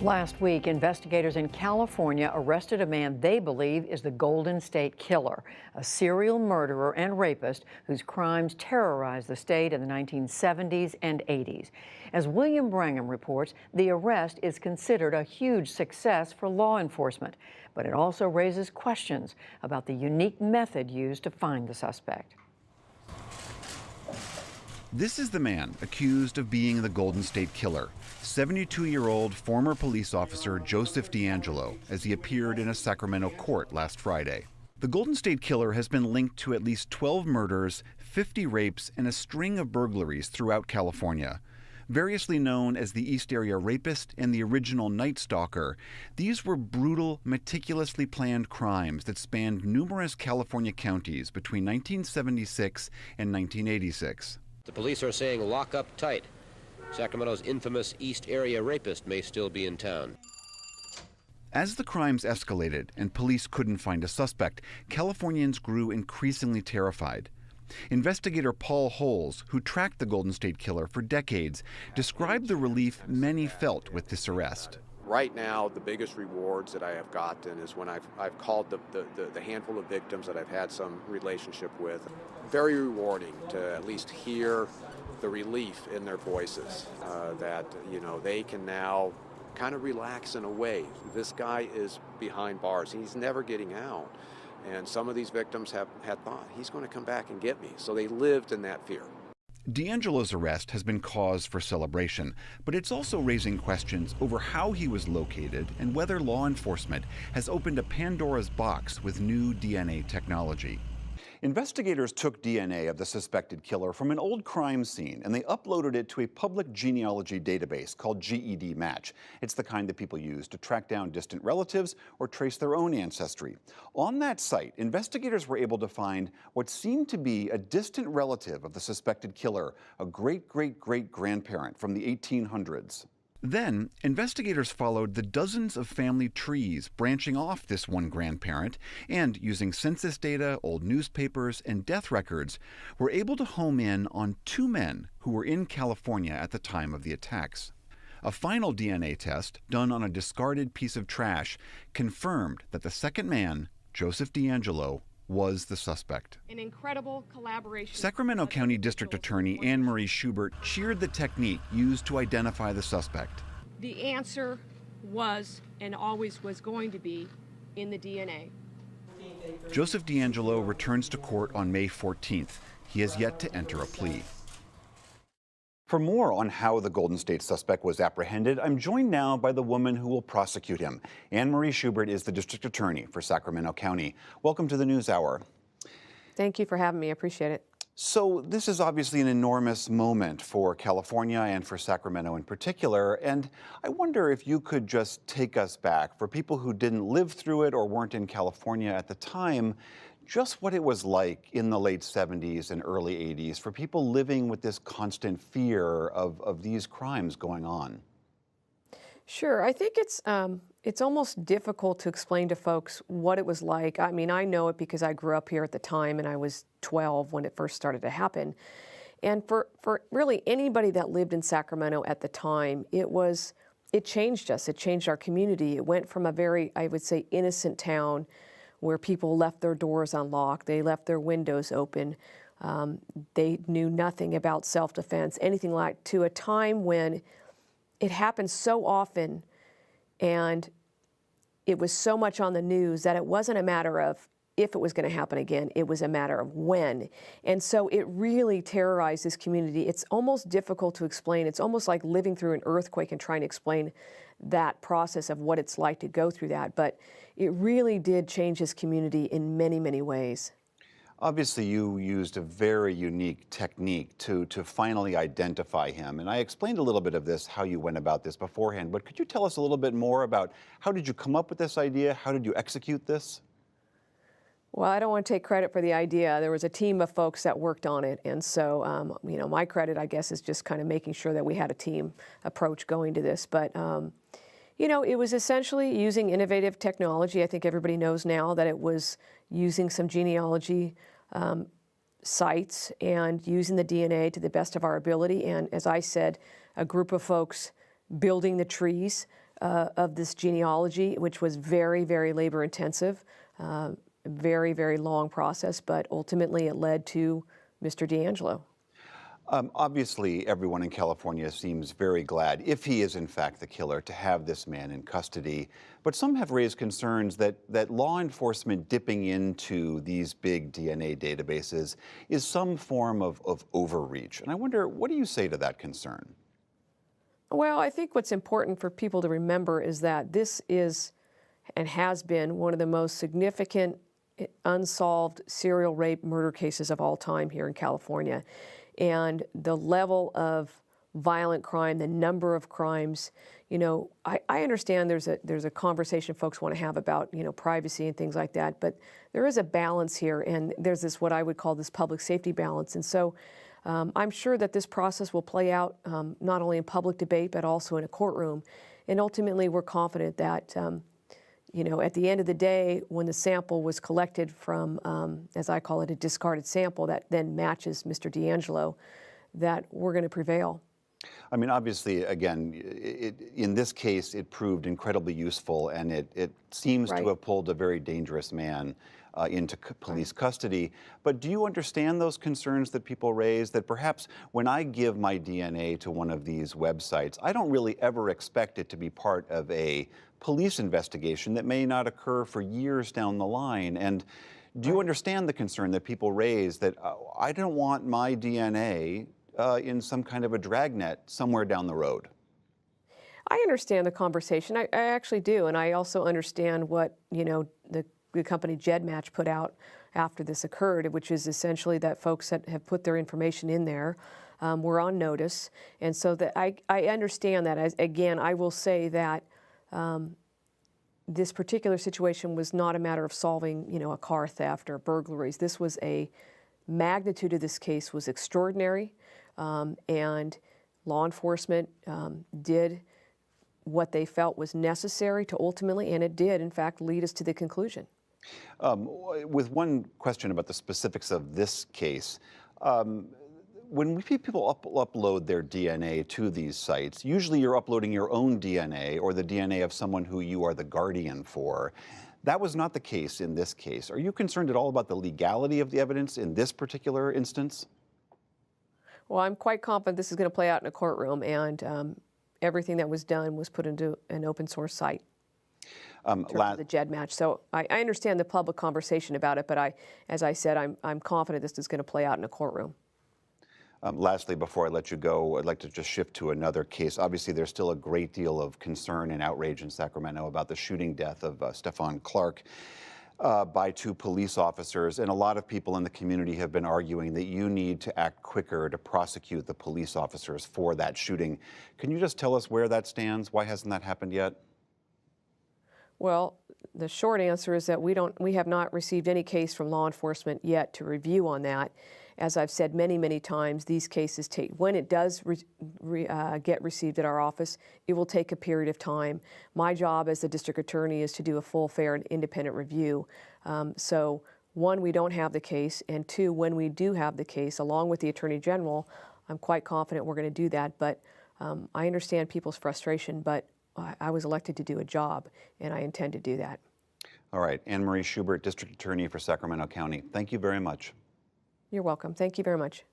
Last week, investigators in California arrested a man they believe is the Golden State Killer, a serial murderer and rapist whose crimes terrorized the state in the 1970s and 80s. As William Brangham reports, the arrest is considered a huge success for law enforcement, but it also raises questions about the unique method used to find the suspect. This is the man accused of being the Golden State Killer, 72-year-old former police officer Joseph DeAngelo, as he appeared in a Sacramento court last Friday. The Golden State Killer has been linked to at least 12 murders, 50 rapes, and a string of burglaries throughout California. Variously known as the East Area Rapist and the original Night Stalker, these were brutal, meticulously planned crimes that spanned numerous California counties between 1976 and 1986. The police are saying lock up tight. Sacramento's infamous East Area Rapist may still be in town. As the crimes escalated and police couldn't find a suspect, Californians grew increasingly terrified. Investigator Paul Holes, who tracked the Golden State Killer for decades, described the relief many felt with this arrest. Right now, the biggest rewards that I have gotten is when I've called the handful of victims that I've had some relationship with. Very rewarding to at least hear the relief in their voices, that they can now kind of relax in a way. This guy is behind bars. He's never getting out. And some of these victims had thought, he's going to come back and get me. So they lived in that fear. DeAngelo's arrest has been cause for celebration, but it's also raising questions over how he was located and whether law enforcement has opened a Pandora's box with new DNA technology. Investigators took DNA of the suspected killer from an old crime scene and they uploaded it to a public genealogy database called GED Match. It's the kind that people use to track down distant relatives or trace their own ancestry. On that site, investigators were able to find what seemed to be a distant relative of the suspected killer, a great-great-great-grandparent from the 1800s. Then, investigators followed the dozens of family trees branching off this one grandparent and, using census data, old newspapers, and death records, were able to home in on two men who were in California at the time of the attacks. A final DNA test, done on a discarded piece of trash, confirmed that the second man, Joseph DeAngelo, was the suspect. An incredible collaboration. Sacramento County District Attorney Anne Marie Schubert cheered the technique used to identify the suspect. The answer was and always was going to be in the DNA. Joseph DeAngelo returns to court on May 14th. He has yet to enter a plea. For more on how the Golden State suspect was apprehended, I'm joined now by the woman who will prosecute him. Anne Marie Schubert is the district attorney for Sacramento County. Welcome to the NewsHour. Thank you for having me. I appreciate it. So this is obviously an enormous moment for California and for Sacramento in particular. And I wonder if you could just take us back, for people who didn't live through it or weren't in California at the time, just what it was like in the late 70s and early 80s for people living with this constant fear of these crimes going on. Sure. I think it's almost difficult to explain to folks what it was like. I mean, I know it because I grew up here at the time and I was 12 when it first started to happen. And for really anybody that lived in Sacramento at the time, it changed us. It changed our community. It went from a very, I would say, innocent town where people left their doors unlocked, they left their windows open, they knew nothing about self-defense, anything like, to a time when it happened so often and it was so much on the news that it wasn't a matter of if it was going to happen again, it was a matter of when. And so it really terrorized this community. It's almost difficult to explain. It's almost like living through an earthquake and trying to explain that process of what it's like to go through that. But it really did change this community in many, many ways. Obviously, you used a very unique technique to finally identify him. And I explained a little bit of this, how you went about this beforehand. But could you tell us a little bit more about how did you come up with this idea? How did you execute this? Well, I don't want to take credit for the idea. There was a team of folks that worked on it. And so, my credit, I guess, is just kind of making sure that we had a team approach going to this. But, it was essentially using innovative technology. I think everybody knows now that it was using some genealogy sites and using the DNA to the best of our ability. And as I said, a group of folks building the trees of this genealogy, which was very, very labor intensive, very, very long process, but ultimately it led to Mr. DeAngelo. Obviously, everyone in California seems very glad, if he is in fact the killer, to have this man in custody. But some have raised concerns that law enforcement dipping into these big DNA databases is some form of overreach. And I wonder, what do you say to that concern? Well, I think what's important for people to remember is that this is and has been one of the most significant unsolved serial rape murder cases of all time here in California. And the level of violent crime, the number of crimes, you know, I understand there's a conversation folks want to have about, you know, privacy and things like that, but there is a balance here, and there's this, what I would call this public safety balance. And so I'm sure that this process will play out not only in public debate, but also in a courtroom. And ultimately, we're confident that, you know, at the end of the day, when the sample was collected from, as I call it, a discarded sample that then matches Mr. DeAngelo, that we're going to prevail. I mean, obviously, again, in this case, it proved incredibly useful, and it seems to have pulled a very dangerous man into police custody. But do you understand those concerns that people raise, that perhaps when I give my DNA to one of these websites, I don't really ever expect it to be part of a police investigation that may not occur for years down the line? And do you understand the concern that people raise that I don't want my DNA in some kind of a dragnet somewhere down the road? I understand the conversation. I actually do. And I also understand what, you know, the company JedMatch put out after this occurred, which is essentially that folks that have put their information in there were on notice. And so that I understand that. Again, I will say that this particular situation was not a matter of solving, you know, a car theft or burglaries. This was magnitude of this case was extraordinary. And law enforcement did what they felt was necessary to ultimately, and it did, in fact, lead us to the conclusion. With one question about the specifics of this case, when people upload their DNA to these sites, usually you're uploading your own DNA or the DNA of someone who you are the guardian for. That was not the case in this case. Are you concerned at all about the legality of the evidence in this particular instance? Well, I'm quite confident this is going to play out in a courtroom, and everything that was done was put into an open source site. In terms of the JedMatch. So I understand the public conversation about it, but as I said, I'm confident this is going to play out in a courtroom. Lastly, before I let you go, I'd like to just shift to another case. Obviously, there's still a great deal of concern and outrage in Sacramento about the shooting death of Stephon Clark by two police officers. And a lot of people in the community have been arguing that you need to act quicker to prosecute the police officers for that shooting. Can you just tell us where that stands? Why hasn't that happened yet? Well, the short answer is that we have not received any case from law enforcement yet to review on that. As I've said many, many times, these cases when it does get received at our office, it will take a period of time. My job as the district attorney is to do a full, fair, and independent review. So one, we don't have the case, and two, when we do have the case, along with the Attorney General, I'm quite confident we're going to do that. But I understand people's frustration, but I was elected to do a job, and I intend to do that. All right. Anne Marie Schubert, District Attorney for Sacramento County. Thank you very much. You're welcome. Thank you very much.